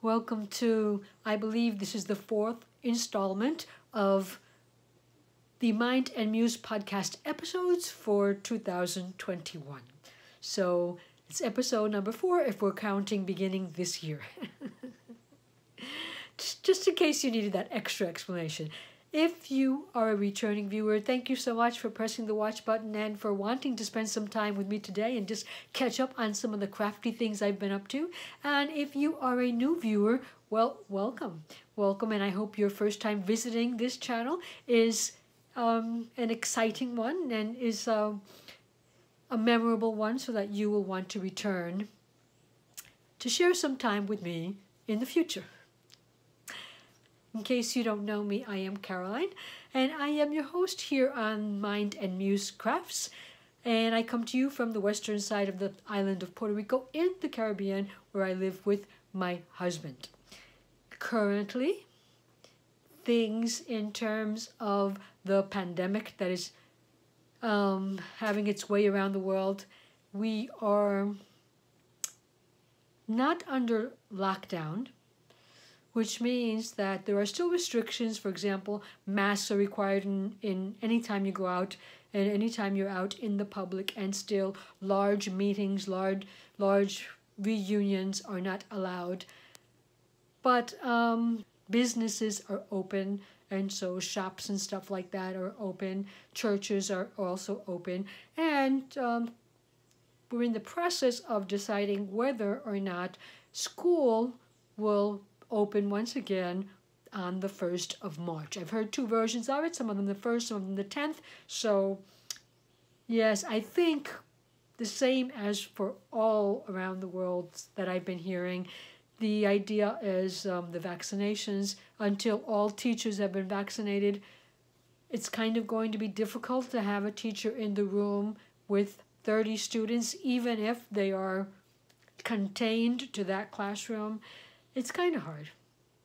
welcome to, I believe this is the 4th installment of the Mind and Muse podcast episodes for 2021. So it's episode number 4 if we're counting beginning this year. Just in case you needed that extra explanation. If you are a returning viewer, thank you so much for pressing the watch button and for wanting to spend some time with me today and just catch up on some of the crafty things I've been up to. And if you are a new viewer, well, welcome. Welcome, and I hope your first time visiting this channel is an exciting one and is a memorable one so that you will want to return to share some time with me in the future. In case you don't know me, I am Caroline, and I am your host here on Mind and Muse Crafts, and I come to you from the western side of the island of Puerto Rico in the Caribbean, where I live with my husband. Currently, things in terms of the pandemic that is having its way around the world, we are not under lockdown, which means that there are still restrictions. For example, masks are required in any time you go out and anytime you're out in the public, and still large meetings, large reunions are not allowed. But businesses are open, and so shops and stuff like that are open. Churches are also open, and we're in the process of deciding whether or not school will open once again on the 1st of March. I've heard 2 versions of it, some of them the 1st, some of them the 10th. So yes, I think the same as for all around the world that I've been hearing, the idea is the vaccinations. Until all teachers have been vaccinated, it's kind of going to be difficult to have a teacher in the room with 30 students, even if they are contained to that classroom. It's kind of hard,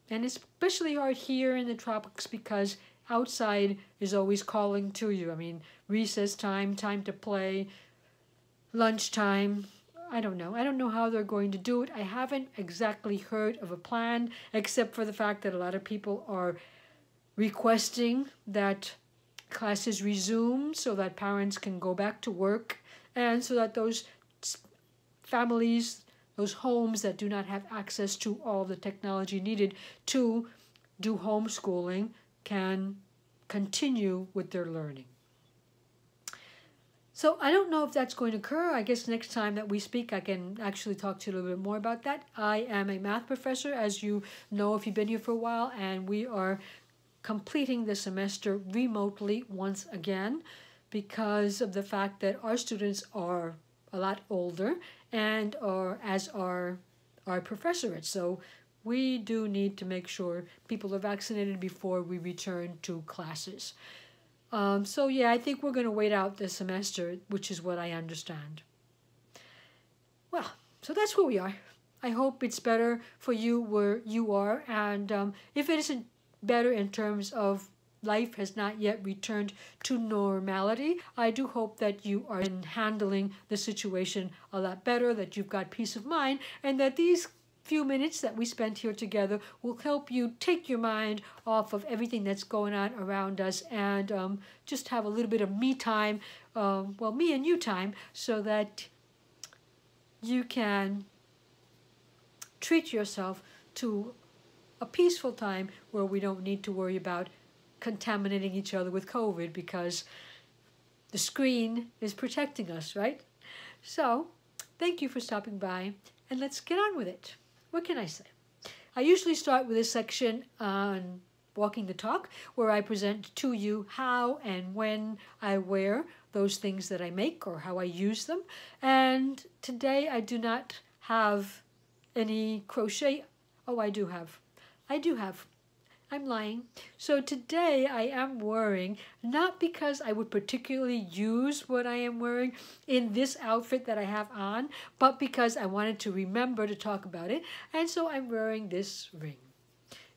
and especially hard here in the tropics because outside is always calling to you. I mean, recess time, time to play, lunchtime. I don't know how they're going to do it. I haven't exactly heard of a plan, except for the fact that a lot of people are requesting that classes resume so that parents can go back to work, and so that those families, those homes that do not have access to all the technology needed to do homeschooling, can continue with their learning. So I don't know if that's going to occur. I guess next time that we speak, I can actually talk to you a little bit more about that. I am a math professor, as you know if you've been here for a while, and we are completing the semester remotely once again because of the fact that our students are a lot older and as are our professorates. So we do need to make sure people are vaccinated before we return to classes. So yeah, I think we're going to wait out this semester, which is what I understand. Well, so that's where we are. I hope it's better for you where you are, and if it isn't better in terms of life has not yet returned to normality, I do hope that you are handling the situation a lot better, that you've got peace of mind, and that these few minutes that we spent here together will help you take your mind off of everything that's going on around us and just have a little bit of me time, well, me and you time, so that you can treat yourself to a peaceful time where we don't need to worry about contaminating each other with COVID, because the screen is protecting us, right? So thank you for stopping by, and let's get on with it. What can I say? I usually start with a section on Walking the Talk, where I present to you how and when I wear those things that I make or how I use them. And today I do not have any crochet. Oh, I do have. I'm lying. So today I am wearing, not because I would particularly use what I am wearing in this outfit that I have on, but because I wanted to remember to talk about it, and so I'm wearing this ring.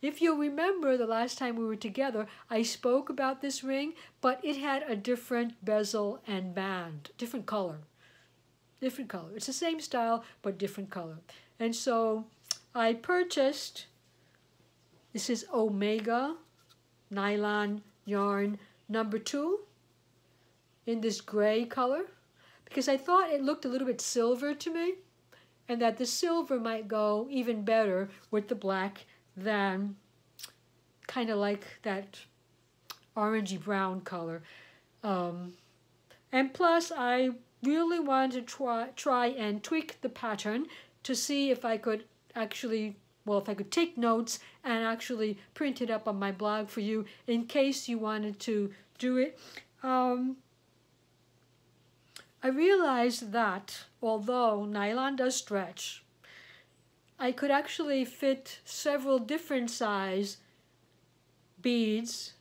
If you'll remember the last time we were together, I spoke about this ring, but it had a different bezel and band, different color. It's the same style, but different color. And so I purchased, this is Omega nylon yarn number 2 in this gray color, because I thought it looked a little bit silver to me, and that the silver might go even better with the black than kind of like that orangey brown color. And plus I really wanted to try and tweak the pattern to see if I could actually, well, if I could take notes and actually print it up on my blog for you in case you wanted to do it. I realized that although nylon does stretch, I could actually fit several different size beads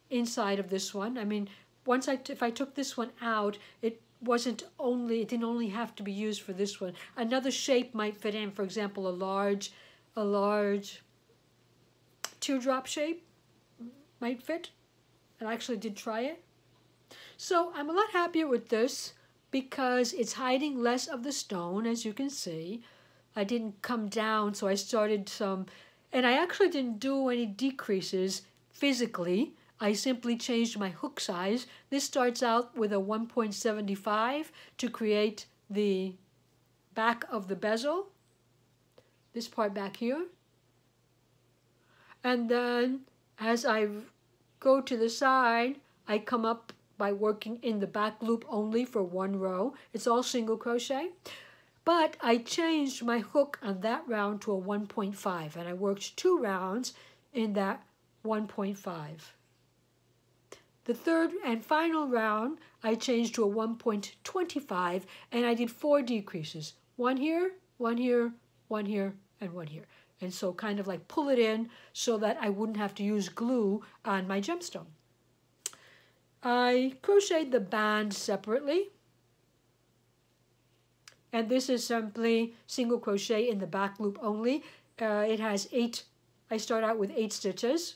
inside of this one. I mean, if I took this one out, it didn't only have to be used for this one. Another shape might fit in, for example, a large teardrop shape might fit. And I actually did try it. So I'm a lot happier with this because it's hiding less of the stone, as you can see. I didn't come down, so I started some, and I actually didn't do any decreases physically. I simply changed my hook size. This starts out with a 1.75 to create the back of the bezel, this part back here. And then as I go to the side, I come up by working in the back loop only for 1 row. It's all single crochet. But I changed my hook on that round to a 1.5, and I worked 2 rounds in that 1.5. The third and final round, I changed to a 1.25, and I did 4 decreases. 1 here, 1 here, 1 here, and 1 here. And so kind of like pull it in so that I wouldn't have to use glue on my gemstone. I crocheted the band separately. And this is simply single crochet in the back loop only. It has 8, I start out with 8 stitches.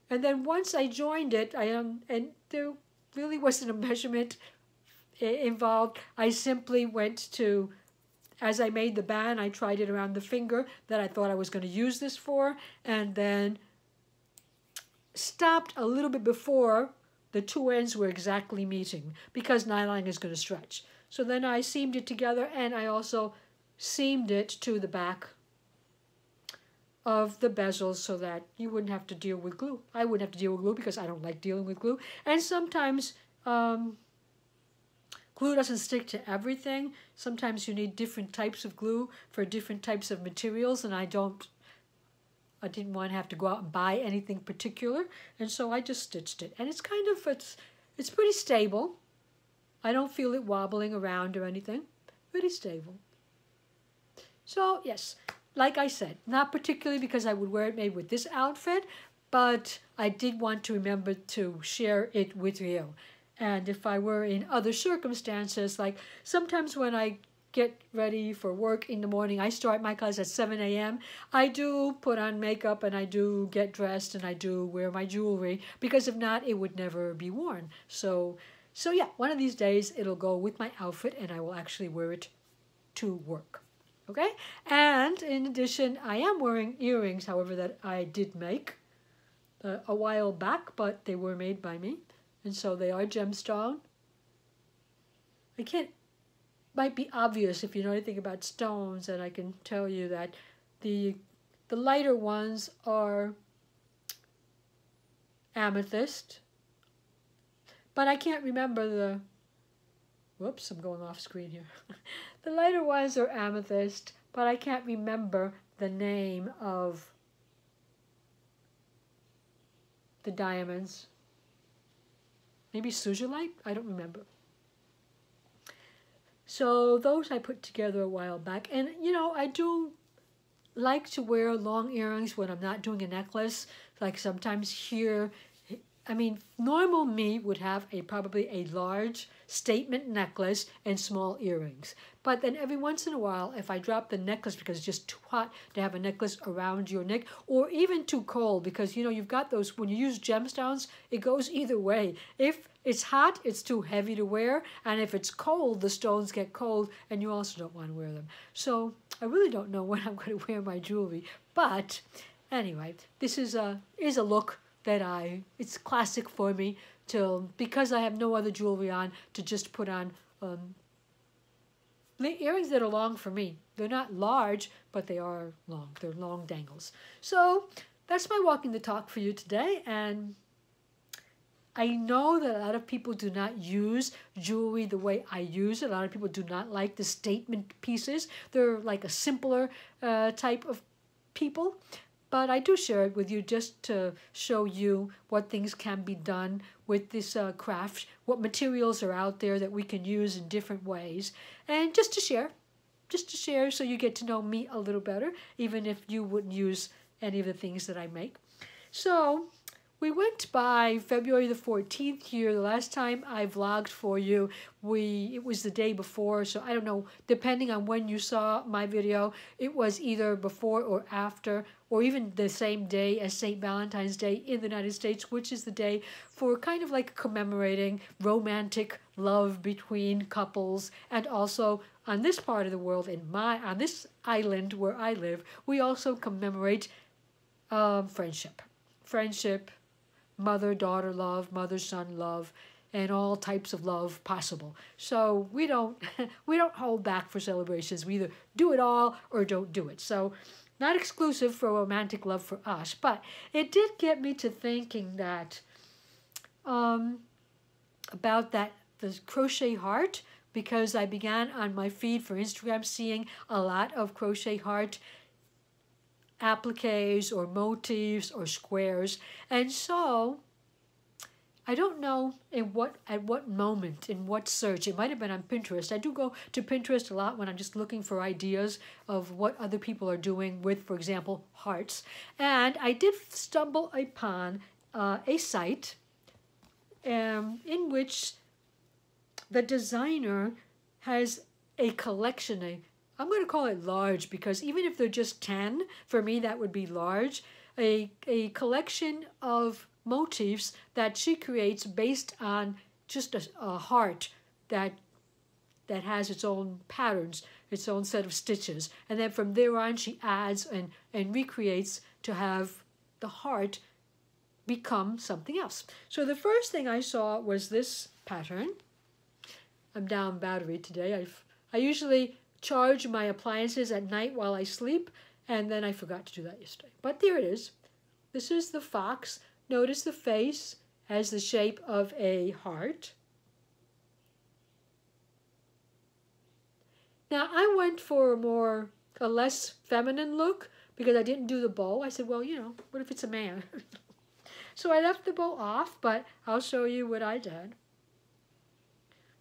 And then once I joined it, and there really wasn't a measurement involved. I simply went to, as I made the band, I tried it around the finger that I thought I was going to use this for, and then stopped a little bit before the 2 ends were exactly meeting, because nylon is going to stretch. So then I seamed it together, and I also seamed it to the back of the bezels so that you wouldn't have to deal with glue. I wouldn't have to deal with glue because I don't like dealing with glue. And sometimes glue doesn't stick to everything. Sometimes you need different types of glue for different types of materials, and I didn't want to have to go out and buy anything particular, and so I just stitched it. And it's kind of, it's pretty stable. I don't feel it wobbling around or anything. Pretty stable. So yes, like I said, not particularly because I would wear it made with this outfit, but I did want to remember to share it with you. And if I were in other circumstances, like sometimes when I get ready for work in the morning, I start my class at 7 a.m. I do put on makeup, and I do get dressed, and I do wear my jewelry, because if not, it would never be worn. So yeah, one of these days it'll go with my outfit, and I will actually wear it to work. Okay? And in addition, I am wearing earrings, however, that I did make a while back, but they were made by me. And so they are gemstone. Might be obvious if you know anything about stones, and I can tell you that the lighter ones are amethyst, but I can't remember the, whoops, I'm going off screen here. The lighter ones are amethyst, but I can't remember the name of the diamonds. Maybe suzilite? I don't remember. So those I put together a while back. And, you know, I do like to wear long earrings when I'm not doing a necklace. Like sometimes here, I mean, normal me would have probably a large statement necklace and small earrings. But then every once in a while, if I drop the necklace because it's just too hot to have a necklace around your neck, or even too cold because, you know, you've got those, when you use gemstones, it goes either way. If it's hot, it's too heavy to wear, and if it's cold, the stones get cold, and you also don't want to wear them. So I really don't know when I'm going to wear my jewelry, but anyway, this is a look that it's classic for me because I have no other jewelry on, to just put on earrings that are long for me. They're not large, but they are long. They're long dangles. So that's my walking the talk for you today, and I know that a lot of people do not use jewelry the way I use it. A lot of people do not like the statement pieces. They're like a simpler type of people. But I do share it with you just to show you what things can be done with this craft, what materials are out there that we can use in different ways, and just to share so you get to know me a little better, even if you wouldn't use any of the things that I make. So we went by February the 14th here. The last time I vlogged for you, it was the day before, so I don't know, depending on when you saw my video, it was either before or after, or even the same day as St. Valentine's Day in the United States, which is the day for kind of like commemorating romantic love between couples. And also on this part of the world, on this island where I live, we also commemorate friendship, mother-daughter love, mother-son love, and all types of love possible. So we don't hold back for celebrations. We either do it all or don't do it. So not exclusive for romantic love for us, but it did get me to thinking that about the crochet heart, because I began on my feed for Instagram seeing a lot of crochet heart appliques or motifs or squares, and so I don't know at what moment, in what search. It might have been on Pinterest. I do go to Pinterest a lot when I'm just looking for ideas of what other people are doing with, for example, hearts. And I did stumble upon a site in which the designer has a collection, I'm going to call it large, because even if they're just 10, for me that would be large, a collection of motifs that she creates based on just a heart that has its own patterns, its own set of stitches. And then from there on she adds and recreates to have the heart become something else. So the first thing I saw was this pattern. I'm down battery today. I usually charge my appliances at night while I sleep, and then I forgot to do that yesterday. But there it is. This is the fox. Notice the face has the shape of a heart. Now I went for a less feminine look because I didn't do the bow. I said, well, what if it's a man? So I left the bow off, but I'll show you what I did.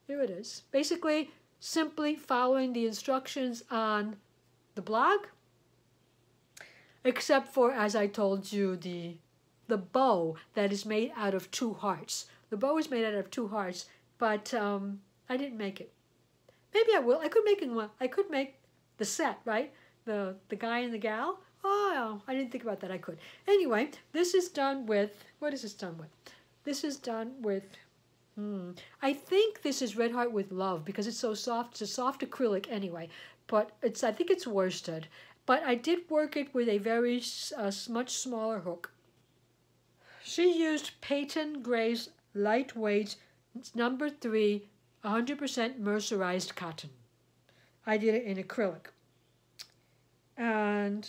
Here it is. Basically, simply following the instructions on the blog, except for, as I told you, the bow that is made out of 2 hearts. The bow is made out of 2 hearts, but I didn't make it. Maybe I will. I could make the set, right? The guy and the gal. Oh, I didn't think about that. I could. Anyway, this is done with, what is this done with? This is done with, I think this is Red Heart with Love because it's so soft. It's a soft acrylic anyway, but I think it's worsted. But I did work it with a very much smaller hook. She used Peyton Gray's lightweight number 3 100% mercerized cotton. I did it in acrylic. And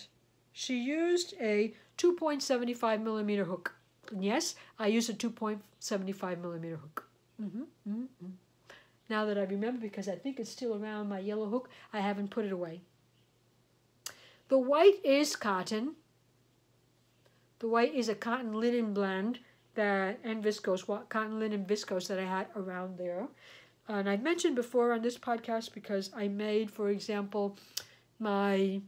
she used a 2.75 millimeter hook. And yes, I used a 2.75 millimeter hook. Now that I remember, because I think it's still around my yellow hook, I haven't put it away. The white is cotton. The white is a cotton linen blend and viscose, cotton linen viscose that I had around there. And I've mentioned before on this podcast because I made, for example, my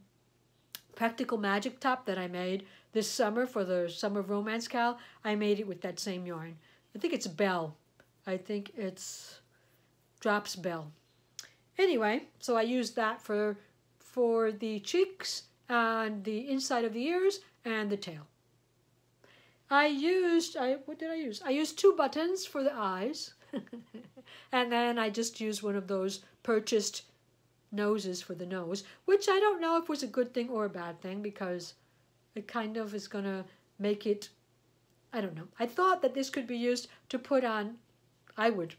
practical magic top that I made this summer for the Summer of Romance Cal. I made it with that same yarn. I think it's Bell. I think it's Drops Bell. Anyway, so I used that for the cheeks and the inside of the ears and the tail. what did I use? I used 2 buttons for the eyes. And then I just used one of those purchased noses for the nose, which I don't know if was a good thing or a bad thing, because it kind of is going to make it, I don't know. I thought that this could be used to put on, I would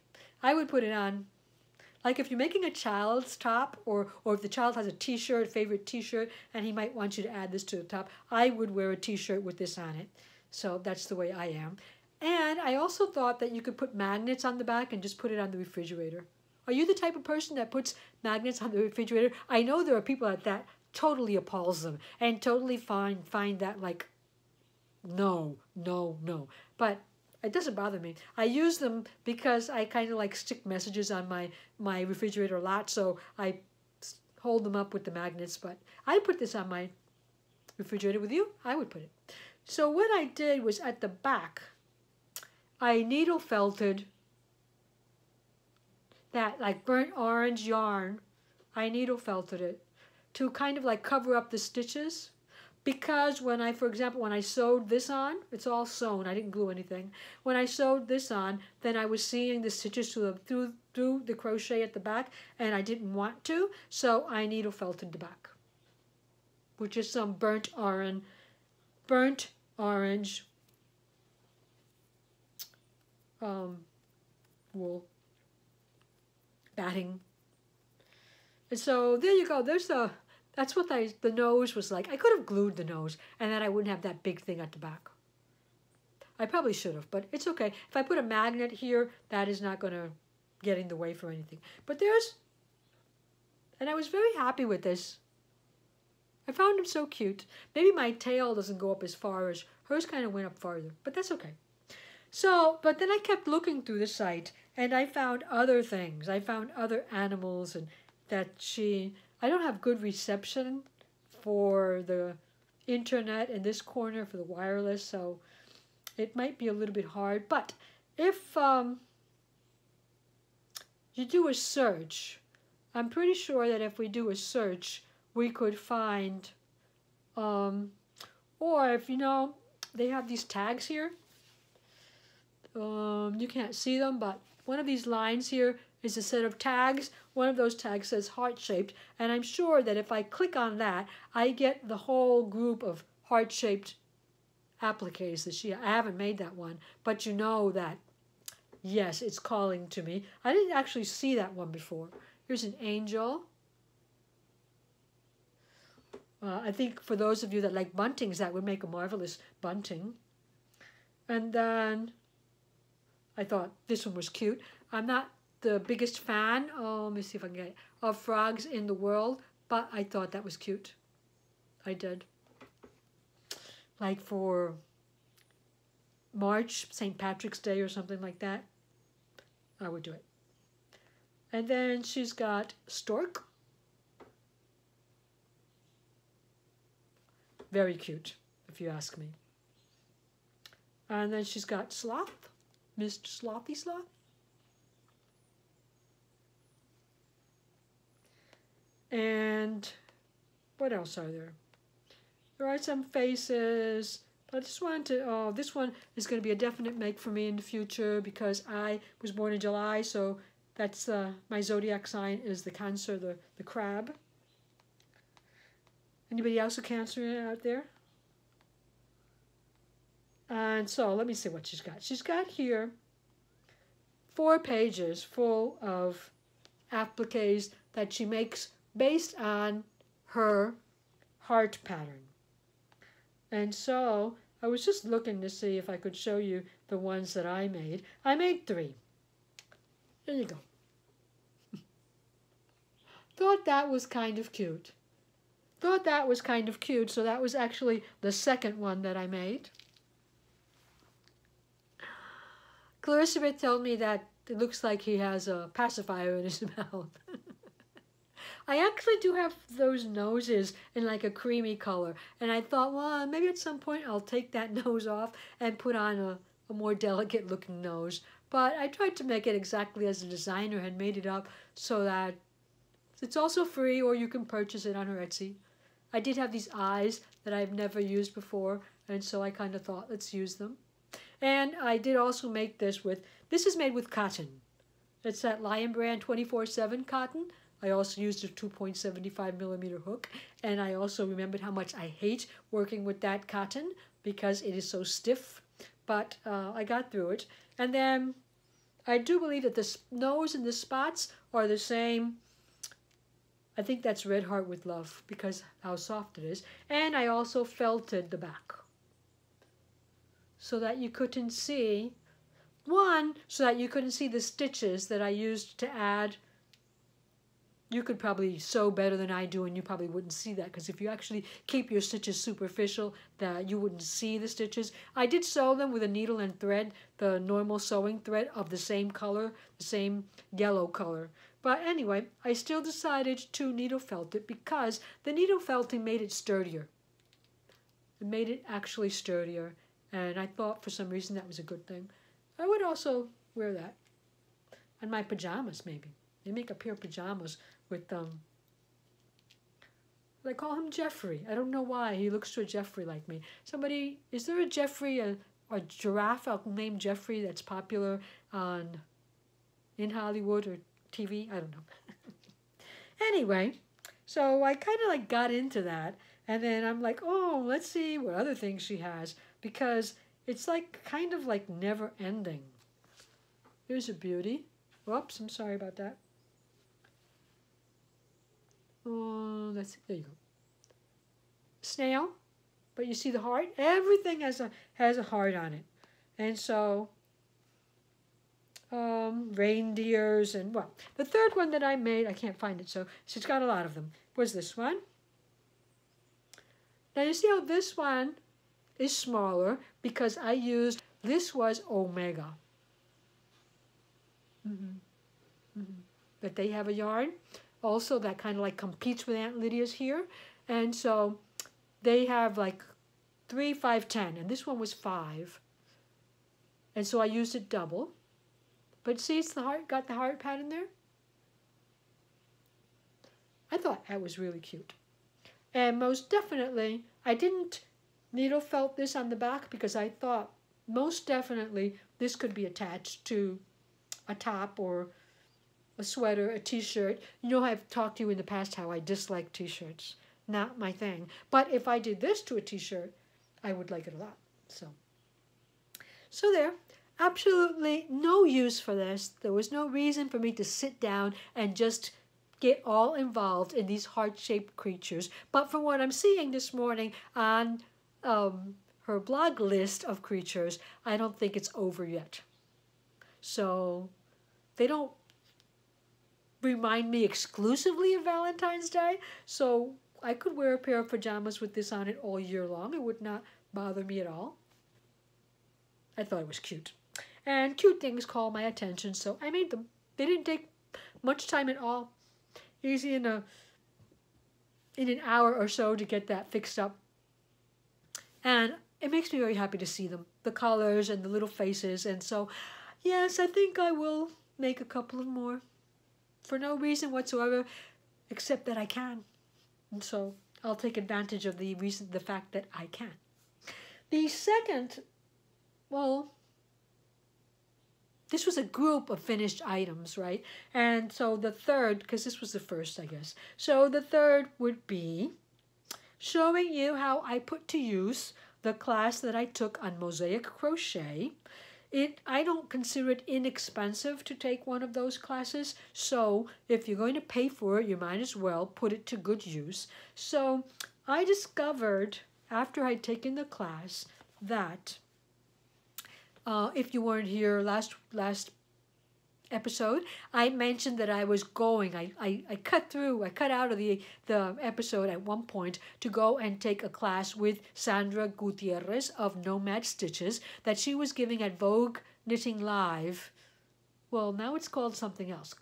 put it on, like if you're making a child's top, or if the child has a t-shirt, favorite t-shirt, and he might want you to add this to the top, I would wear a t-shirt with this on it. So that's the way I am. And I also thought that you could put magnets on the back and just put it on the refrigerator. Are you the type of person that puts magnets on the refrigerator? I know there are people that totally appalls them and totally find that like, no. But it doesn't bother me. I use them because I kind of like stick messages on my refrigerator a lot, so I hold them up with the magnets. But I put this on my refrigerator with you. I would put it. So what I did was at the back, I needle felted that like burnt orange yarn. I needle felted it to kind of like cover up the stitches, because for example, when I sewed this on, it's all sewn, I didn't glue anything. When I sewed this on, then I was seeing the stitches through the crochet at the back, and I didn't want to, so I needle felted the back, which is some burnt orange wool batting. And so there you go. That's what the nose was like. I could have glued the nose, and then I wouldn't have that big thing at the back. I probably should have, but it's okay. If I put a magnet here, that is not going to get in the way for anything. But and I was very happy with this. I found him so cute. Maybe my tail doesn't go up as far as hers, kind of went up farther, but that's okay. So, but then I kept looking through the site, and I found other things. I found other animals, and I don't have good reception for the internet in this corner for the wireless, so it might be a little bit hard. But if you do a search, I'm pretty sure that if we do a search, we could find, or if they have these tags here. You can't see them, but one of these lines here is a set of tags. One of those tags says heart-shaped, and I'm sure that if I click on that, I get the whole group of heart-shaped appliques that I haven't made that one, but you know that, yes, it's calling to me. I didn't actually see that one before. Here's an angel. I think for those of you that like buntings, that would make a marvelous bunting. And then I thought this one was cute. I'm not the biggest fan, let me see if I can get it, of frogs in the world, but I thought that was cute. I did. Like for March, St. Patrick's Day or something like that, I would do it. And then she's got stork. Very cute, if you ask me. And then she's got sloth, Mr. Slothy Sloth. And what else are there? There are some faces, but I just wanted to, this one is going to be a definite make for me in the future because I was born in July, so that's my zodiac sign is the Cancer, the crab. Anybody else a Cancer out there? And so let me see what she's got. She's got here 4 pages full of appliques that she makes based on her heart pattern. And so I was just looking to see if I could show you the ones that I made. I made 3. There you go. Thought that was kind of cute. So that was actually the second one that I made. Clarissa told me that it looks like he has a pacifier in his mouth. I actually do have those noses in like a creamy color, and I thought, well, maybe at some point I'll take that nose off and put on a more delicate looking nose. But I tried to make it exactly as the designer had made it up so that it's also free, or you can purchase it on her Etsy. I did have these eyes that I've never used before, and so I kind of thought, let's use them. And I did also make this with, this is made with cotton. It's that Lion Brand 24/7 cotton. I also used a 2.75 millimeter hook, and I also remembered how much I hate working with that cotton because it is so stiff, but I got through it. And then I do believe that the nose and the spots are the same. I think that's Red Heart with Love because how soft it is. And I also felted the back so that you couldn't see, so that you couldn't see the stitches that I used to add. You could probably sew better than I do, and you probably wouldn't see that, because if you actually keep your stitches superficial, that you wouldn't see the stitches. I did sew them with a needle and thread, the normal sewing thread of the same color, the same yellow color. But anyway, I still decided to needle felt it because the needle felting made it sturdier. It made it actually sturdier, and I thought for some reason that was a good thing. I would also wear that on my pajamas, maybe. They make a pair of pajamas with, I call him Jeffrey. I don't know why. He looks to a Jeffrey like me. Somebody, is there a Jeffrey, a giraffe named Jeffrey that's popular in Hollywood or TV? I don't know. Anyway, so I kind of like got into that. And then I'm like, oh, let's see what other things she has. Because it's like kind of like never ending. Here's a beauty. Whoops, I'm sorry about that. Oh, that's it. There you go. Snail, but you see the heart? Everything has a heart on it. And so, reindeers and, well, the third one that I made, I can't find it, so she's got a lot of them, was this one. Now you see how this one is smaller because I used, this was Omega. But they have a yarn also that kind of like competes with Aunt Lydia's here. And so they have like 3, 5, 10, and this one was 5. And so I used it double. But see, it's the heart, got the heart pattern there. I thought that was really cute. And most definitely, I didn't needle felt this on the back because I thought most definitely this could be attached to a top or a sweater, a t-shirt. You know, I've talked to you in the past how I dislike t-shirts. Not my thing. But if I did this to a t-shirt, I would like it a lot. So there. Absolutely no use for this. There was no reason for me to sit down and just get all involved in these heart-shaped creatures. But from what I'm seeing this morning on her blog list of creatures, I don't think it's over yet. So they don't remind me exclusively of Valentine's Day. So I could wear a pair of pajamas with this on it all year long. It would not bother me at all. I thought it was cute. And cute things call my attention, so I made them. They didn't take much time at all. Easy in an hour or so to get that fixed up. And it makes me very happy to see them, the colors and the little faces. And so, yes, I think I will make a couple of more for no reason whatsoever, except that I can. And so I'll take advantage of the fact that I can. The second, well, this was a group of finished items, right? And so the third, because this was the first, I guess. So the third would be showing you how I put to use the class that I took on mosaic crochet. I don't consider it inexpensive to take one of those classes. So if you're going to pay for it, you might as well put it to good use. So I discovered after I'd taken the class that if you weren't here last episode, I mentioned that I was going. I cut out of the episode at one point to go and take a class with Sandra Gutierrez of Nomad Stitches that she was giving at Vogue Knitting Live. Well, now it's called something else.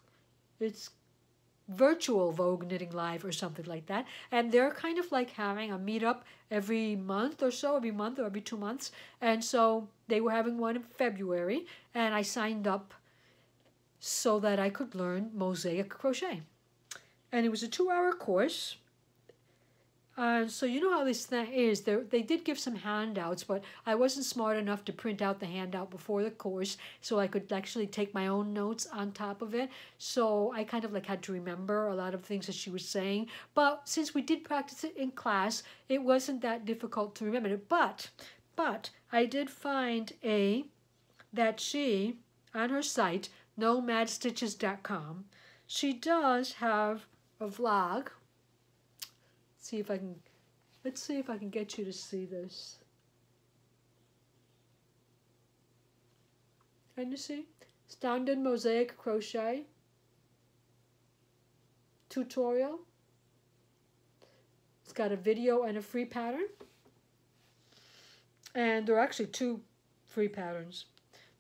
It's Virtual Vogue Knitting Live or something like that. And they're kind of like having a meetup every month or so, every month or every 2 months. And so they were having one in February, and I signed up so that I could learn mosaic crochet. And it was a 2-hour course. So you know how this thing is. They did give some handouts, but I wasn't smart enough to print out the handout before the course, so I could actually take my own notes on top of it. So I kind of like had to remember a lot of things that she was saying. But since we did practice it in class, it wasn't that difficult to remember it. But I did find that she, on her site, nomadstitches.com, she does have a vlog. Let's see if I can get you to see this. Can you see? Standard mosaic crochet tutorial. It's got a video and a free pattern. And there are actually 2 free patterns.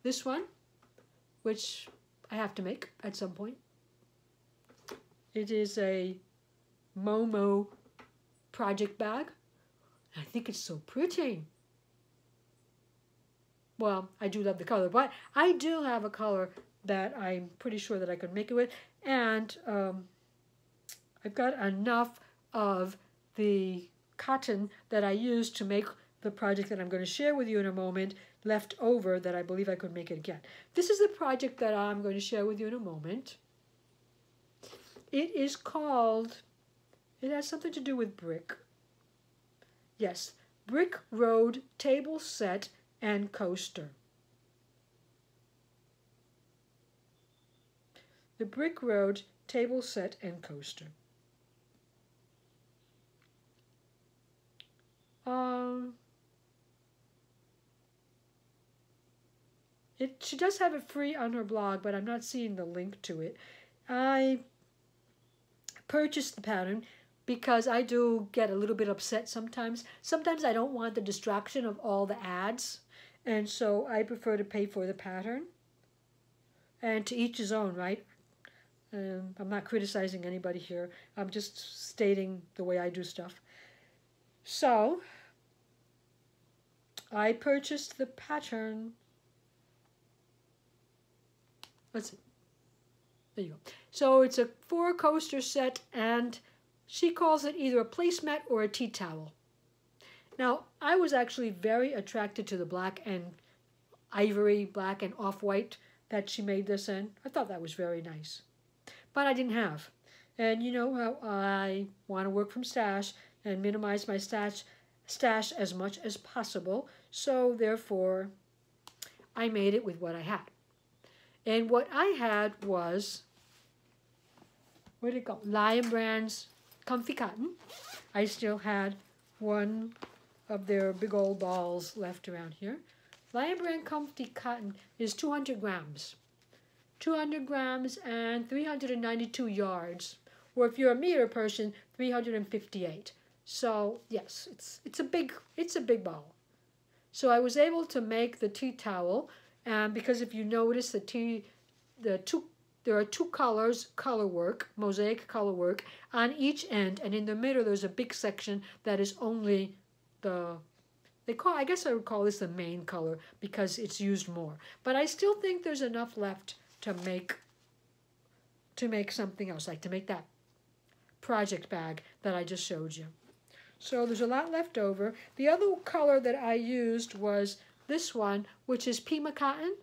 This one, which I have to make at some point. It is a Momo project bag. I think it's so pretty. Well, I do love the color, but I do have a color that I'm pretty sure that I could make it with, and I've got enough of the cotton that I used to make the project that I'm going to share with you in a moment left over that I believe I could make it again. This is the project that I'm going to share with you in a moment. It is called, it has something to do with brick. Yes, Brick Road Table Set and Coaster. The Brick Road Table Set and Coaster. She does have it free on her blog, but I'm not seeing the link to it. I purchased the pattern because I do get a little bit upset sometimes. Sometimes I don't want the distraction of all the ads, and so I prefer to pay for the pattern. And to each his own, right? I'm not criticizing anybody here. I'm just stating the way I do stuff. So I purchased the pattern. Let's see. There you go. So it's a 4 coaster set, and she calls it either a placemat or a tea towel. Now, I was actually very attracted to the black and ivory, black and off-white that she made this in. I thought that was very nice. But I didn't have. And you know how I want to work from stash and minimize my stash as much as possible. So therefore, I made it with what I had. And what I had was, where'd it go? Lion Brand's Comfy Cotton. I still had one of their big old balls left around here. Lion Brand Comfy Cotton is 200 grams. 200 grams and 392 yards. Or if you're a meter person, 358. So yes, it's a big ball. So I was able to make the tea towel, and because if you notice there are 2 colors, color work, mosaic color work on each end, and in the middle there's a big section that is only I guess I would call this the main color because it's used more. But I still think there's enough left to make something else, like to make that project bag that I just showed you. So there's a lot left over. The other color that I used was this one, which is Pima Cotton.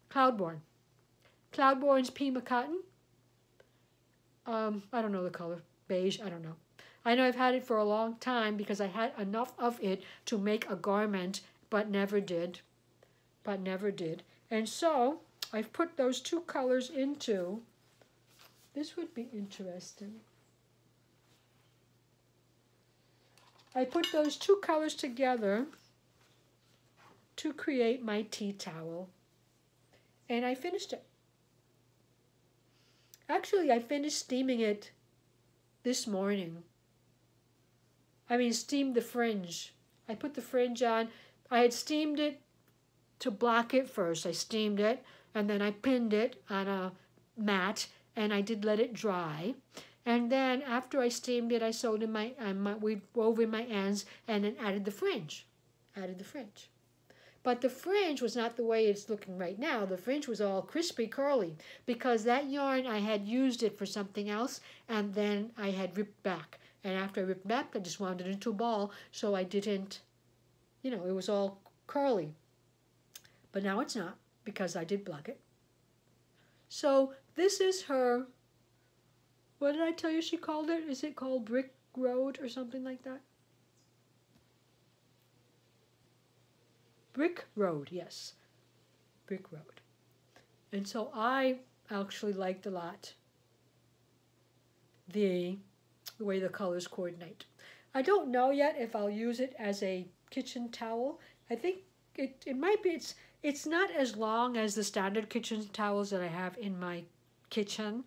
Cloudborne. Cloudborne's Pima Cotton. I don't know the color. Beige, I don't know. I know I've had it for a long time because I had enough of it to make a garment, but never did. And so I've put those 2 colors into, this would be interesting. I put those 2 colors together to create my tea towel. And I finished it. Actually, I finished steaming it this morning. I mean, steamed the fringe. I put the fringe on. I had steamed it to block it first. I steamed it, and then I pinned it on a mat, and I did let it dry. And then after I steamed it, I sewed in we wove in my ends, and then added the fringe. But the fringe was not the way it's looking right now. The fringe was all crispy, curly, because that yarn, I had used it for something else, and then I had ripped back. And after I ripped back, I just wound it into a ball, so I didn't, you know, it was all curly. But now it's not, because I did block it. So this is her, what did I tell you she called it? Is it called Brick Road or something like that? Brick Road, yes. Brick Road. And so I actually liked a lot the way the colors coordinate. I don't know yet if I'll use it as a kitchen towel. I think it might be, it's not as long as the standard kitchen towels that I have in my kitchen,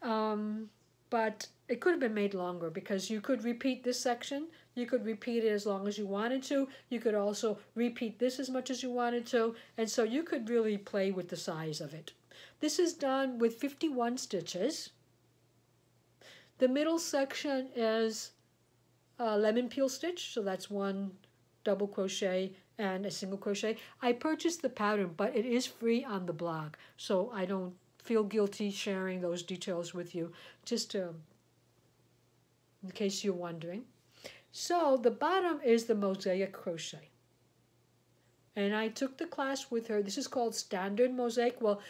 but it could have been made longer because you could repeat this section. You could repeat it as long as you wanted to. You could also repeat this as much as you wanted to, and so you could really play with the size of it. This is done with 51 stitches. The middle section is a lemon peel stitch, so that's one double crochet and a single crochet. I purchased the pattern, but it is free on the blog, so I don't feel guilty sharing those details with you, just in case you're wondering. So the bottom is the mosaic crochet. And I took the class with her. This is called standard mosaic. Well,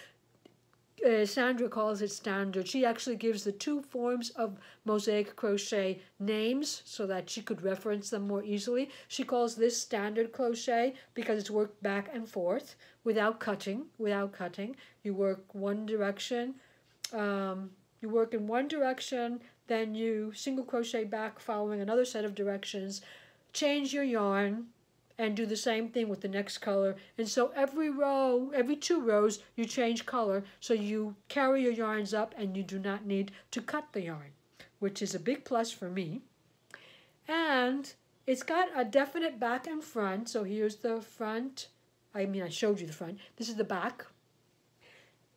Sandra calls it standard. She actually gives the two forms of mosaic crochet names so that she could reference them more easily. She calls this standard crochet because it's worked back and forth without cutting. You work one direction. You work in one direction, then you single crochet back following another set of directions, change your yarn, and do the same thing with the next color. And so every row, every 2 rows, you change color, so you carry your yarns up and you do not need to cut the yarn, which is a big plus for me. And it's got a definite back and front, so here's the front. I showed you the front. This is the back.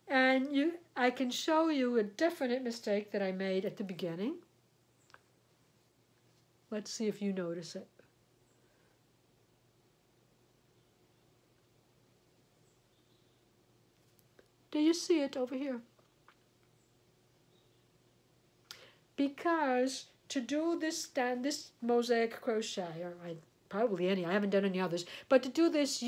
And I can show you a definite mistake that I made at the beginning. Let's see if you notice it. Do you see it over here? Because to do this mosaic crochet, or probably I haven't done any others, but to do this,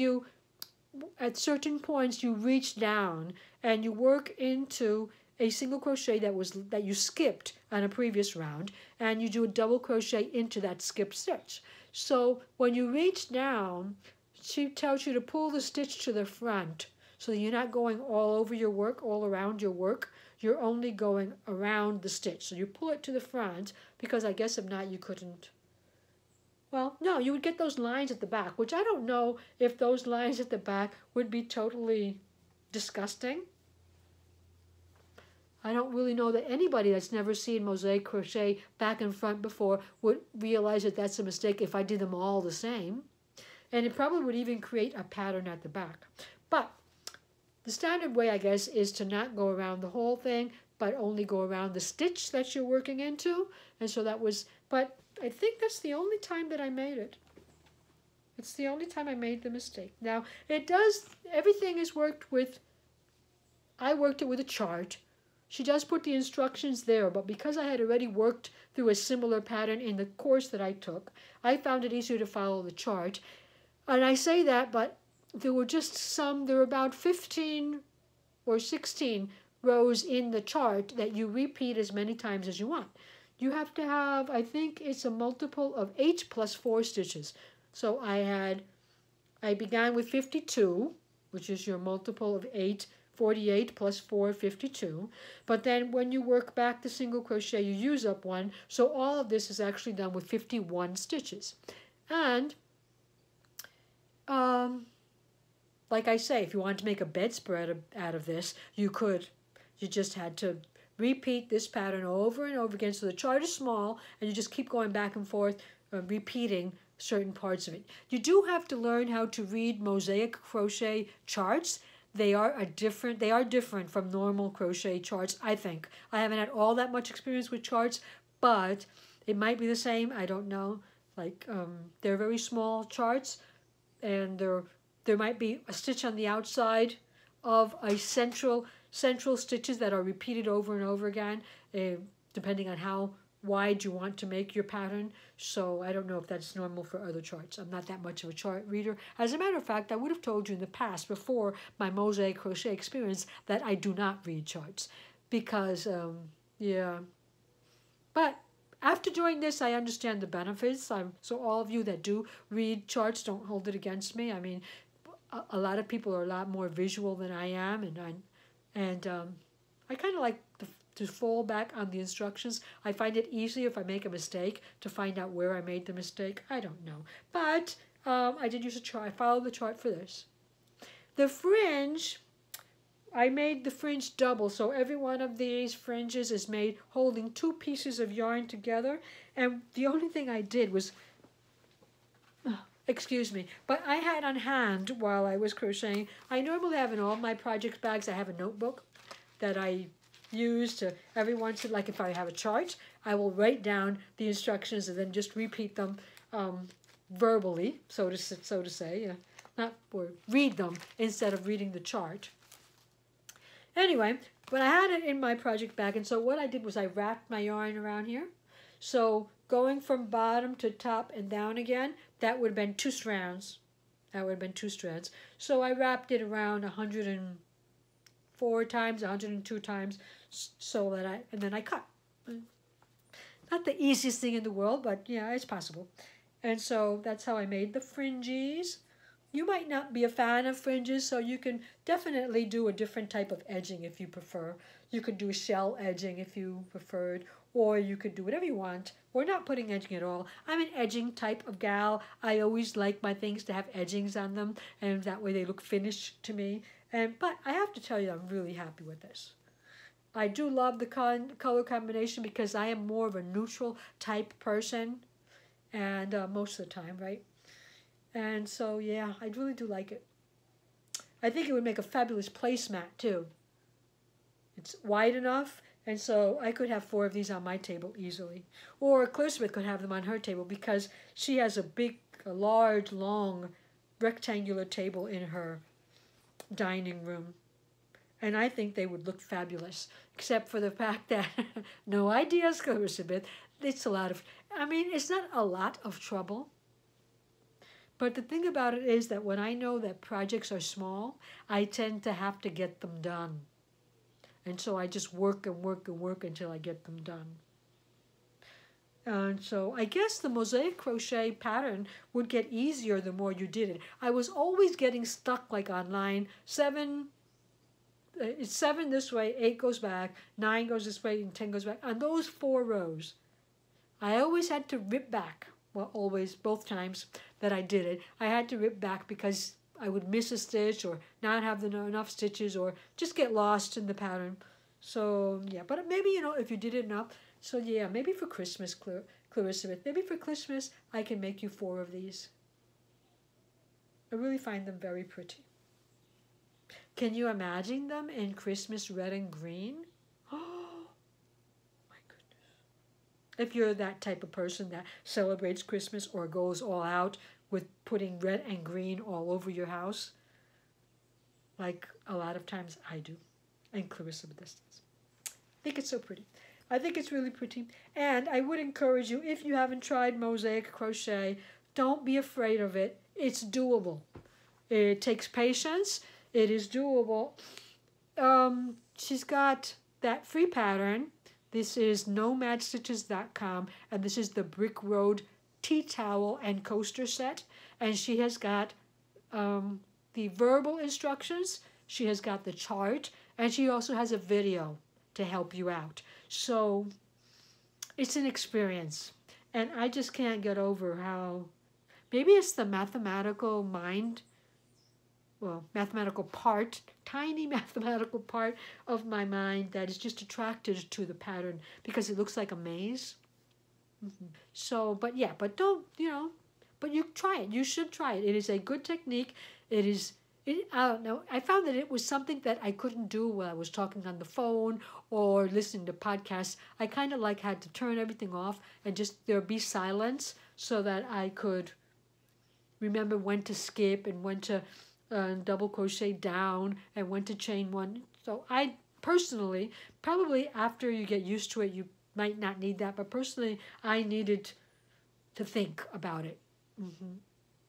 at certain points you reach down and you work into a single crochet that you skipped on a previous round, and you do a double crochet into that skipped stitch. So when you reach down, she tells you to pull the stitch to the front so that you're not going all over your work, all around your work. You're only going around the stitch. So you pull it to the front, because I guess if not you couldn't. Well, no, you would get those lines at the back, which I don't know if those lines at the back would be totally disgusting. I don't really know that anybody that's never seen mosaic crochet back and front before would realize that that's a mistake if I did them all the same. And it probably would even create a pattern at the back. But the standard way, I guess, is to not go around the whole thing, but only go around the stitch that you're working into. And so that was, but I think that's the only time that I made it. It's the only time I made the mistake. Now, everything is worked with, I worked it with a chart. She does put the instructions there, but because I had already worked through a similar pattern in the course that I took, I found it easier to follow the chart. And I say that, but there were about 15 or 16 rows in the chart that you repeat as many times as you want. You have to have, I think it's a multiple of 8 plus 4 stitches. So I began with 52, which is your multiple of 8, 48 plus 4, 52. But then when you work back the single crochet, you use up 1. So all of this is actually done with 51 stitches. And like I say, if you wanted to make a bedspread out of this, you could. You just had to repeat this pattern over and over again. So the chart is small, and you just keep going back and forth, repeating certain parts of it. You do have to learn how to read mosaic crochet charts. They are different from normal crochet charts, I think. I haven't had all that much experience with charts, but it might be the same. I don't know. They're very small charts, and they're there might be a stitch on the outside of a central stitches that are repeated over and over again, depending on how wide you want to make your pattern. So I don't know if that's normal for other charts. I'm not that much of a chart reader. As a matter of fact, I would have told you in the past, before my mosaic crochet experience, that I do not read charts because, yeah. But after doing this, I understand the benefits. So all of you that do read charts, don't hold it against me. I mean, a lot of people are a lot more visual than I am, and I kind of like to fall back on the instructions. I find it easier if I make a mistake to find out where I made the mistake. I don't know. But I did use a chart. I followed the chart for this. The fringe, I made the fringe double. So every one of these fringes is made holding 2 pieces of yarn together. And the only thing I did was, excuse me, but I had on hand while I was crocheting, I normally have in all my project bags, I have a notebook that I use to every once in, like if I have a chart, I will write down the instructions and then just repeat them verbally, so to say, not or read them instead of reading the chart. Anyway, but I had it in my project bag, and so what I did was I wrapped my yarn around here. So going from bottom to top and down again, that would have been 2 strands. That would have been 2 strands. So I wrapped it around 104 times, 102 times, so that and then I cut. Not the easiest thing in the world, but yeah, it's possible. And so that's how I made the fringes. You might not be a fan of fringes, so you can definitely do a different type of edging if you prefer. You could do shell edging if you preferred, or you could do whatever you want. We're not putting edging at all. I'm an edging type of gal. I always like my things to have edgings on them, and that way they look finished to me. But I have to tell you, I'm really happy with this. I do love the color combination because I am more of a neutral type person, and most of the time, right? And so, yeah, I really do like it. I think it would make a fabulous placemat, too. It's wide enough, and so I could have 4 of these on my table easily. Or Elizabeth could have them on her table because she has a large, long, rectangular table in her dining room. And I think they would look fabulous, except for the fact that, no ideas, Elizabeth. It's it's not a lot of trouble. But the thing about it is that when I know that projects are small, I tend to have to get them done. And so I just work and work and work until I get them done. And so I guess the mosaic crochet pattern would get easier the more you did it. I was always getting stuck like on line 7. It's 7 this way, 8 goes back, 9 goes this way, and 10 goes back. On those 4 rows, I always had to rip back. Well, always, both times that I did it, I had to rip back because I would miss a stitch or not have enough stitches or just get lost in the pattern. So, yeah, but maybe, if you did it enough. So, yeah, maybe for Christmas, Clarissa, maybe for Christmas, I can make you 4 of these. I really find them very pretty. Can you imagine them in Christmas red and green? Oh, my goodness. If you're that type of person that celebrates Christmas or goes all out with putting red and green all over your house, like a lot of times I do, and Clarissa with distance. I think it's so pretty. I think it's really pretty. And I would encourage you, if you haven't tried mosaic crochet, don't be afraid of it. It's doable. It takes patience. It is doable. She's got that free pattern. This is nomadstitches.com, and this is the Brick Road tea towel and coaster set. And she has got the verbal instructions. She has got the chart, and she also has a video to help you out. So it's an experience, and I just can't get over how maybe it's the mathematical mind. Well, mathematical part, tiny mathematical part of my mind that is just attracted to the pattern because it looks like a maze. So, but don't, but you try it. You should try it. It is a good technique. I don't know. I found that it was something that I couldn't do while I was talking on the phone or listening to podcasts. I kind of had to turn everything off and just there be silence so that I could remember when to skip and when to double crochet down and went to chain one. So I personally, probably after you get used to it, you might not need that, but personally I needed to think about it.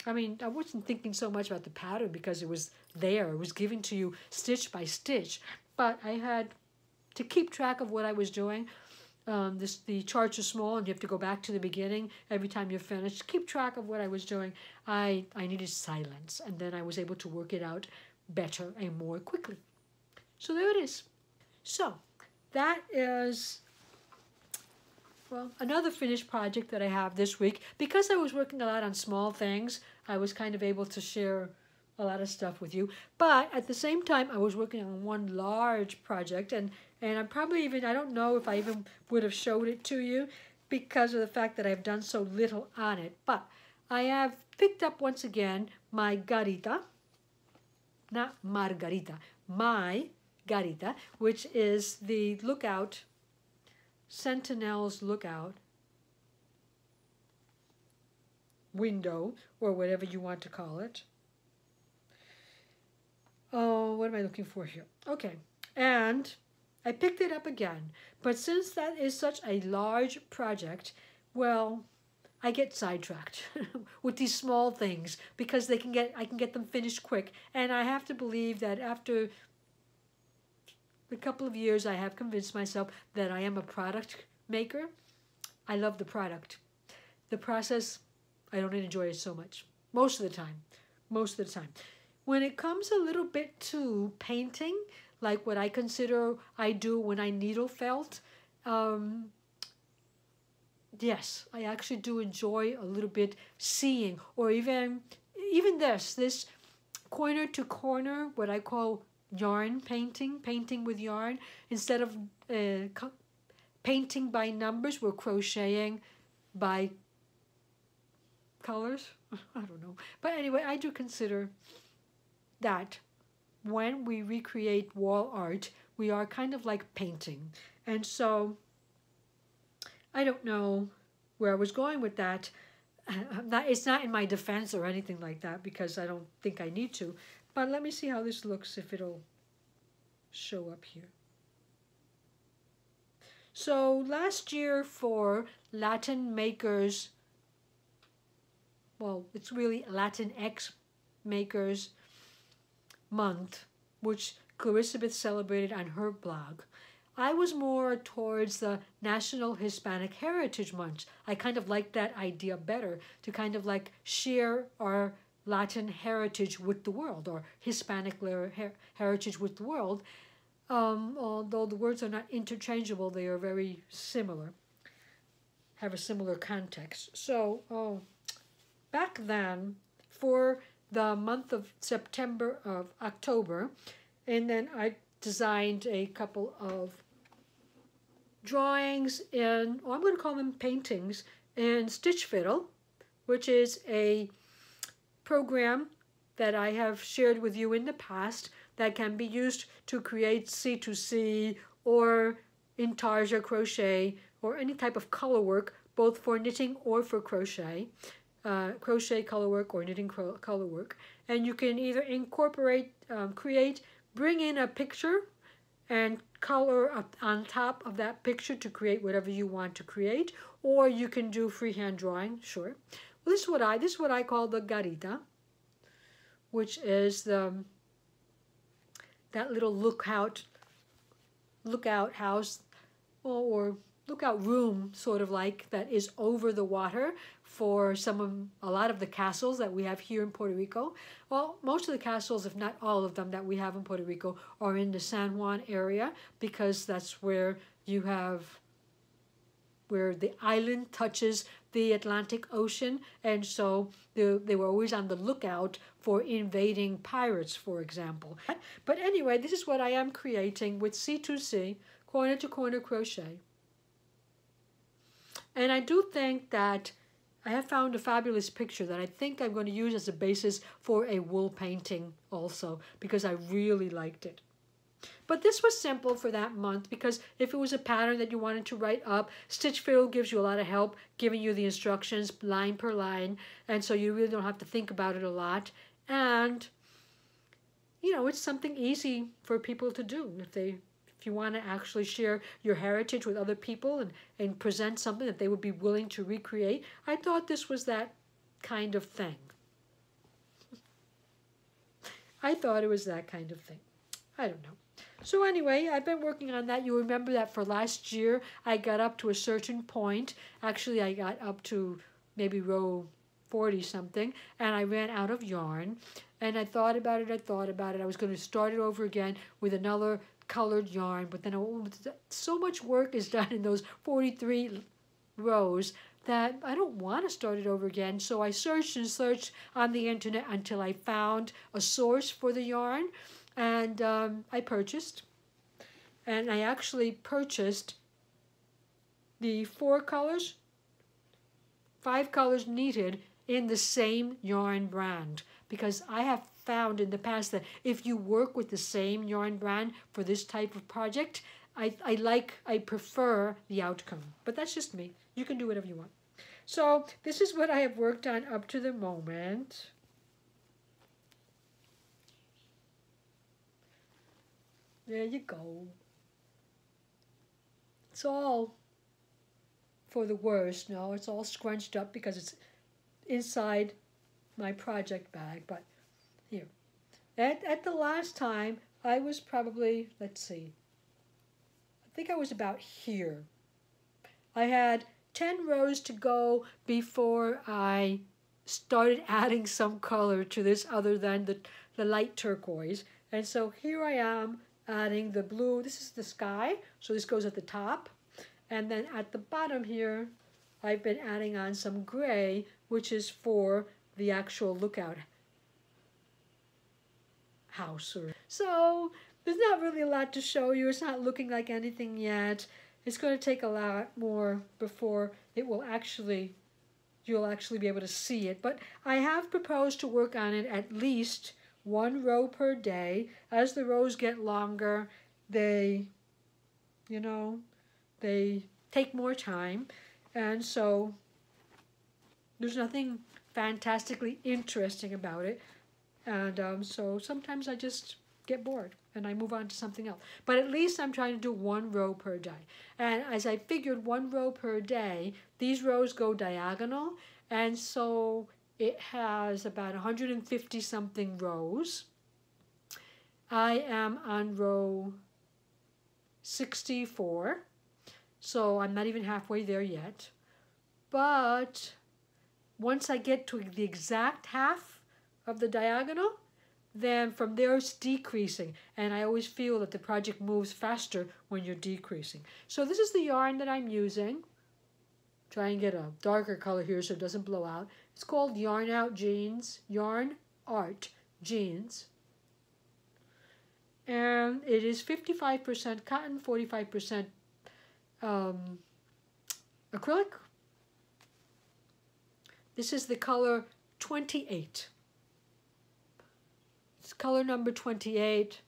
I mean, I wasn't thinking so much about the pattern because it was there. It was given to you stitch by stitch. But I had to keep track of what I was doing. The charts are small and you have to go back to the beginning every time you're finished. Keep track of what I was doing. I needed silence, and then I was able to work it out better and more quickly. So there it is. So that is, well, another finished project that I have this week. Because I was working a lot on small things, I was kind of able to share a lot of stuff with you. But at the same time, I was working on one large project, and I'm probably even, I don't know if I even would have showed it to you because of the fact that I've done so little on it. But I have picked up once again my garita, not margarita, my garita, which is the lookout, Sentinel's lookout window, or whatever you want to call it. Oh, what am I looking for here? Okay, and I picked it up again, but since that is such a large project, well, I get sidetracked with these small things because I can get them finished quick, and I have to believe that after a couple of years I have convinced myself that I am a product maker. I love the product. The process, I don't enjoy it so much. Most of the time. When it comes a little bit to painting, like what I consider I do when I needle felt, yes, I actually do enjoy a little bit seeing, or even this corner to corner, what I call yarn painting with yarn. Instead of painting by numbers, we're crocheting by colors. I don't know. But anyway, I do consider that when we recreate wall art, we are kind of like painting. And so I don't know where I was going with that. It's not in my defense or anything like that because I don't think I need to. But let me see how this looks, if it'll show up here. So last year for Latin Makers, well, it's really Latinx Makers Month, which Clarissa celebrated on her blog, I was more towards the National Hispanic Heritage Month. I kind of liked that idea better, to kind of like share our Latin heritage with the world, or Hispanic heritage with the world. Although the words are not interchangeable, they are very similar, have a similar context. So back then, for the month of September of October, and then I designed a couple of drawings in, I'm going to call them paintings, in Stitch Fiddle, which is a program that I have shared with you in the past that can be used to create C2C or intarsia crochet or any type of color work, both for knitting or for crochet. Crochet color work or knitting color work. And you can either incorporate, bring in a picture and color up on top of that picture to create whatever you want to create, or you can do freehand drawing, sure. Well, this is what I call the garita, which is that little lookout house, or lookout room, sort of like, that is over the water for a lot of the castles that we have here in Puerto Rico. Well, most of the castles, if not all of them that we have in Puerto Rico, are in the San Juan area, because that's where the island touches the Atlantic Ocean, and so they were always on the lookout for invading pirates, for example. But anyway, this is what I am creating with C2C, corner to corner crochet. And I do think that I have found a fabulous picture that I think I'm going to use as a basis for a wool painting also, because I really liked it. But this was simple for that month, because if it was a pattern that you wanted to write up, Stitch Fiddle gives you a lot of help, giving you the instructions line per line, and so you really don't have to think about it a lot. And you know, it's something easy for people to do if you want to actually share your heritage with other people and present something that they would be willing to recreate. I thought this was that kind of thing. I thought it was that kind of thing. I don't know. So anyway, I've been working on that. You remember that for last year, I got up to a certain point. Actually, I got up to maybe row 40 something, and I ran out of yarn. And I thought about it, I was going to start it over again with another colored yarn, but then so much work is done in those 43 rows that I don't want to start it over again. So I searched and searched on the internet until I found a source for the yarn, and I purchased. And I actually purchased the 5 colors needed in the same yarn brand, because I have found in the past that if you work with the same yarn brand for this type of project, I prefer the outcome. But that's just me. You can do whatever you want. So this is what I have worked on up to the moment. There you go. It's all for the worst. No, it's all scrunched up because it's inside my project bag. But here, at the last time, I was probably, let's see, I think I was about here. I had 10 rows to go before I started adding some color to this other than the light turquoise. And so here I am adding the blue. This is the sky, so this goes at the top. And then at the bottom here, I've been adding on some gray, which is for the actual lookout house. So there's not really a lot to show you. It's not looking like anything yet. It's going to take a lot more before it will you'll actually be able to see it. But I have proposed to work on it at least 1 row per day. As the rows get longer, they take more time. And so there's nothing fantastically interesting about it. And so sometimes I just get bored and I move on to something else. But at least I'm trying to do 1 row per day. And as I figured 1 row per day, these rows go diagonal. And so it has about 150 something rows. I am on row 64. So I'm not even halfway there yet. But once I get to the exact half of the diagonal, then from there it's decreasing. And I always feel that the project moves faster when you're decreasing. So this is the yarn that I'm using. Try and get a darker color here so it doesn't blow out. It's called Yarn Art Jeans. And it is 55% cotton, 45% acrylic. This is the color 28. It's color number 28.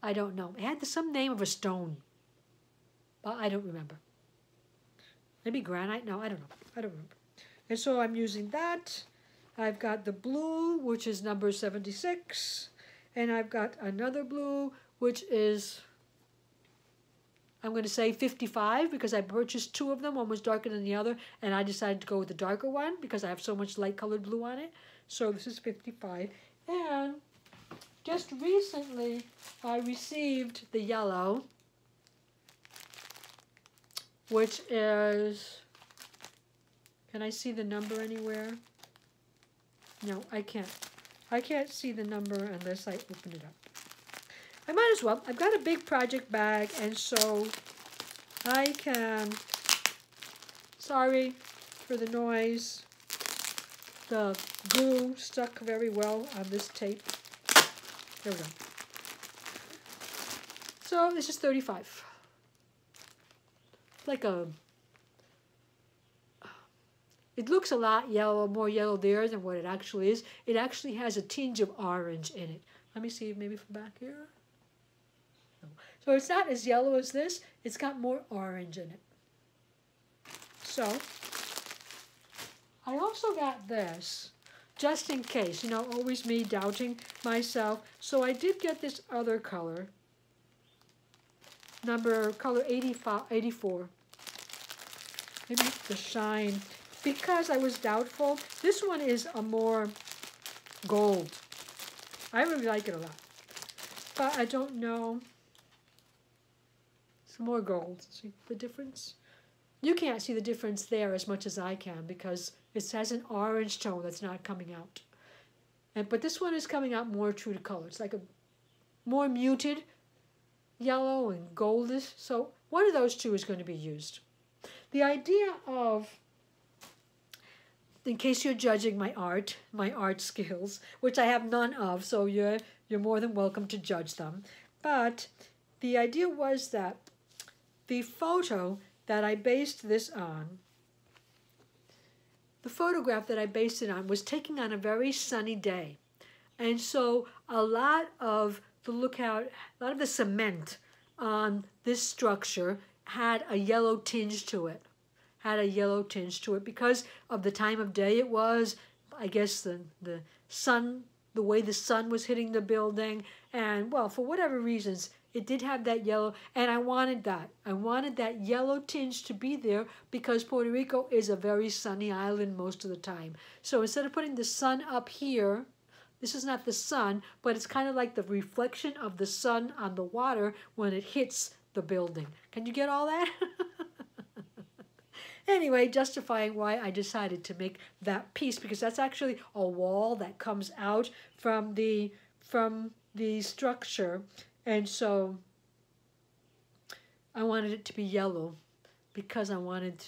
I don't know. It had some name of a stone, but I don't remember. Maybe granite? No, I don't know. I don't remember. And so I'm using that. I've got the blue, which is number 76. And I've got another blue, which is, I'm going to say 55, because I purchased 2 of them. One was darker than the other, and I decided to go with the darker one because I have so much light colored blue on it. So this is 55. And just recently, I received the yellow, which is, can I see the number anywhere? No, I can't. I can't see the number unless I open it up. I might as well. I've got a big project bag, and so I can, sorry for the noise. The glue stuck very well on this tape. There we go. So this is 35. Like it looks a lot yellow, more yellow there than what it actually is. It actually has a tinge of orange in it. Let me see, maybe from back here. No. So it's not as yellow as this. It's got more orange in it. So I also got this just in case, you know, always me doubting myself. So I did get this other color, color 84. Maybe the shine, because I was doubtful. This one is a more gold. I really like it a lot, but I don't know. Some more gold. See the difference? You can't see the difference there as much as I can because it has an orange tone that's not coming out. But this one is coming out more true to color. It's like a more muted yellow and goldish. So one of those two is going to be used. The idea of, in case you're judging my art skills, which I have none of, so you're more than welcome to judge them. But the idea was that the photo that I based this on, the photograph that I based it on was taken on a very sunny day. And so a lot of the cement on this structure had a yellow tinge to it. Because of the time of day it was, I guess the sun, the way the sun was hitting the building, and well, for whatever reasons, it did have that yellow, and I wanted that. I wanted that yellow tinge to be there because Puerto Rico is a very sunny island most of the time. So instead of putting the sun up here, this is not the sun, but it's kind of like the reflection of the sun on the water when it hits the building. Can you get all that? Anyway, justifying why I decided to make that piece, because that's actually a wall that comes out from the structure. And so I wanted it to be yellow because I wanted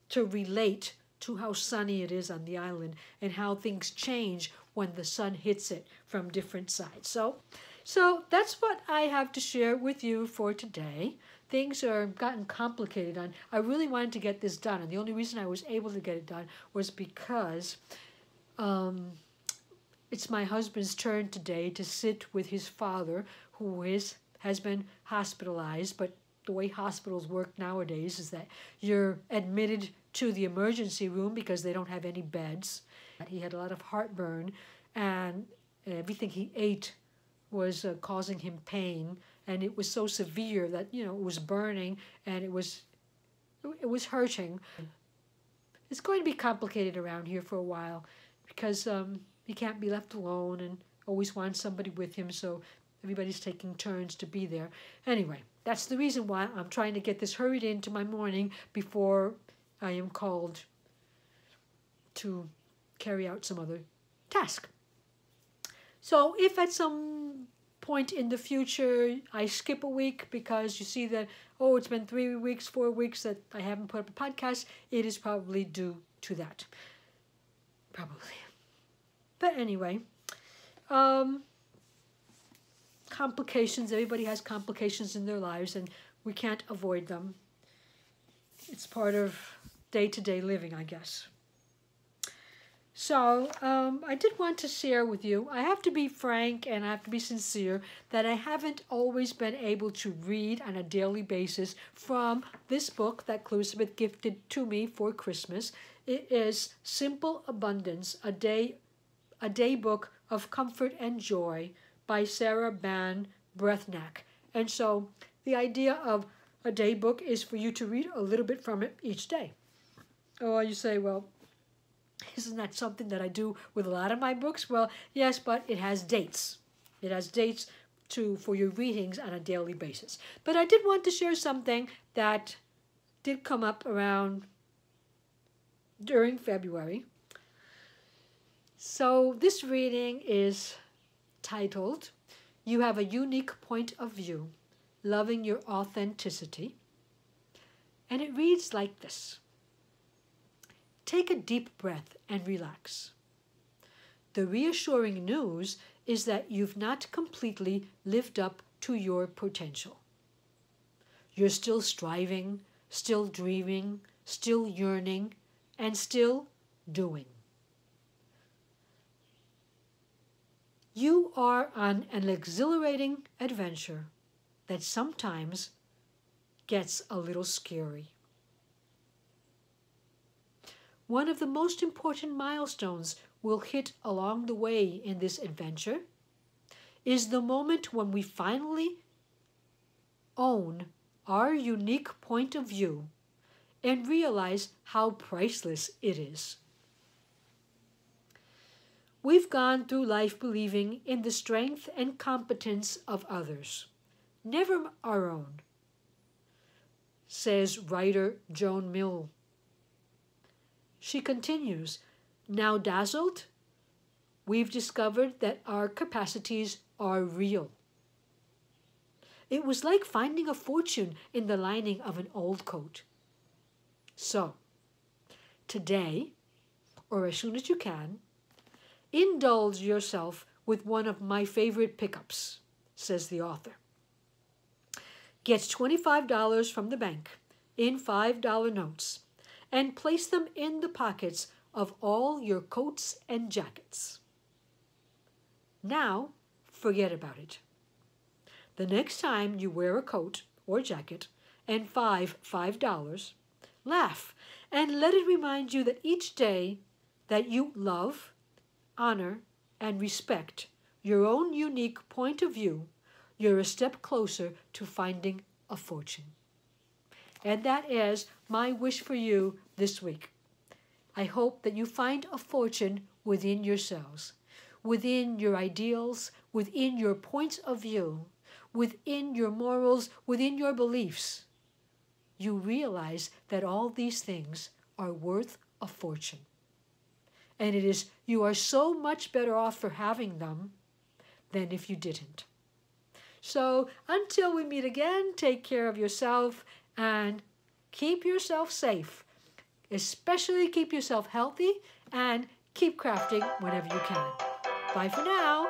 to relate to how sunny it is on the island and how things change when the sun hits it from different sides. So that's what I have to share with you for today. Things are gotten complicated. I really wanted to get this done, and the only reason I was able to get it done was because it's my husband's turn today to sit with his father, who has been hospitalized. But the way hospitals work nowadays is that you're admitted to the emergency room because they don't have any beds. He had a lot of heartburn, and everything he ate was causing him pain, and it was so severe that, you know, it was burning and it was hurting. It's going to be complicated around here for a while because he can't be left alone and always wants somebody with him, so everybody's taking turns to be there. Anyway, that's the reason why I'm trying to get this hurried into my morning before I am called to carry out some other task. So if at some point in the future I skip a week because you see that, oh, it's been 3 weeks, 4 weeks that I haven't put up a podcast, it is probably due to that. Probably. But anyway, complications, everybody has complications in their lives and we can't avoid them. It's part of day-to-day living, I guess. So I did want to share with you, I have to be frank and I have to be sincere, that I haven't always been able to read on a daily basis from this book that Elizabeth gifted to me for Christmas. It is Simple Abundance, a day book of comfort and joy by Sarah Ban Breathnack. And so the idea of a day book is for you to read a little bit from it each day. Or you say, well, isn't that something that I do with a lot of my books? Well, yes, but it has dates. It has dates for your readings on a daily basis. But I did want to share something that did come up during February. So this reading is titled, You Have a Unique Point of View, Loving Your Authenticity. And it reads like this. Take a deep breath and relax. The reassuring news is that you've not completely lived up to your potential. You're still striving, still dreaming, still yearning, and still doing. You are on an exhilarating adventure that sometimes gets a little scary. One of the most important milestones will hit along the way in this adventure is the moment when we finally own our unique point of view and realize how priceless it is. We've gone through life believing in the strength and competence of others, never our own, says writer Joan Mill. She continues, now dazzled, we've discovered that our capacities are real. It was like finding a fortune in the lining of an old coat. So, today, or as soon as you can, indulge yourself with one of my favorite pickups, says the author. Get $25 from the bank in $5 notes and place them in the pockets of all your coats and jackets. Now, forget about it. The next time you wear a coat or jacket and $5, laugh and let it remind you that each day that you love, honor, and respect your own unique point of view, you're a step closer to finding a fortune. And that is my wish for you this week. I hope that you find a fortune within yourselves, within your ideals, within your points of view, within your morals, within your beliefs. You realize that all these things are worth a fortune. And it is, you are so much better off for having them than if you didn't. So until we meet again, take care of yourself and keep yourself safe. Especially keep yourself healthy and keep crafting whenever you can. Bye for now.